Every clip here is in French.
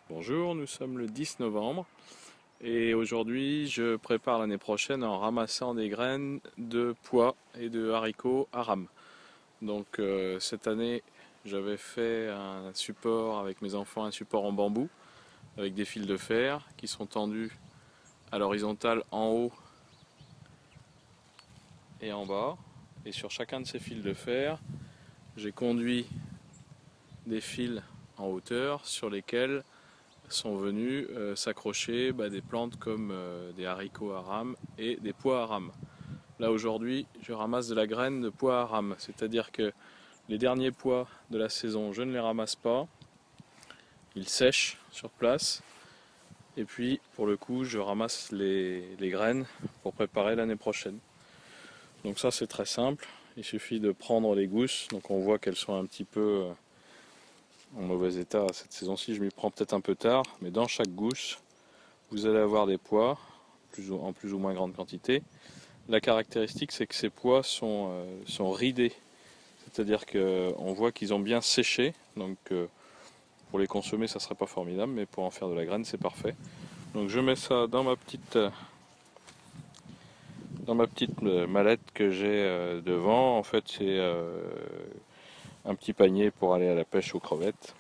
Bonjour, nous sommes le 10 novembre et aujourd'hui je prépare l'année prochaine en ramassant des graines de pois et de haricots à rame. Donc cette année j'avais fait un support avec mes enfants, un support en bambou avec des fils de fer qui sont tendus à l'horizontale en haut et en bas. Et sur chacun de ces fils de fer, j'ai conduit des fils en hauteur sur lesquels sont venus s'accrocher des plantes comme des haricots à rame et des pois à rame. Là aujourd'hui je ramasse de la graine de pois à rame, c'est-à-dire que les derniers pois de la saison je ne les ramasse pas, ils sèchent sur place et puis pour le coup je ramasse les graines pour préparer l'année prochaine. Donc ça c'est très simple, il suffit de prendre les gousses, donc on voit qu'elles sont un petit peu en mauvais état cette saison-ci, je m'y prends peut-être un peu tard, mais dans chaque gousse, vous allez avoir des pois en plus ou moins grande quantité. La caractéristique, c'est que ces pois sont ridés, c'est-à-dire qu'on voit qu'ils ont bien séché, donc pour les consommer, ça ne serait pas formidable, mais pour en faire de la graine, c'est parfait. Donc je mets ça dans ma petite mallette que j'ai devant. En fait, c'est un petit panier pour aller à la pêche aux crevettes.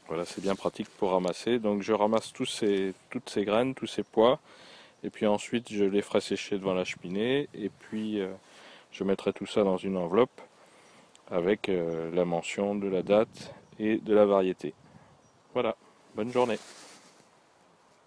Voilà, c'est bien pratique pour ramasser. Donc je ramasse toutes ces graines, tous ces pois, et puis ensuite je les ferai sécher devant la cheminée, et puis je mettrai tout ça dans une enveloppe avec la mention de la date et de la variété. Voilà, bonne journée.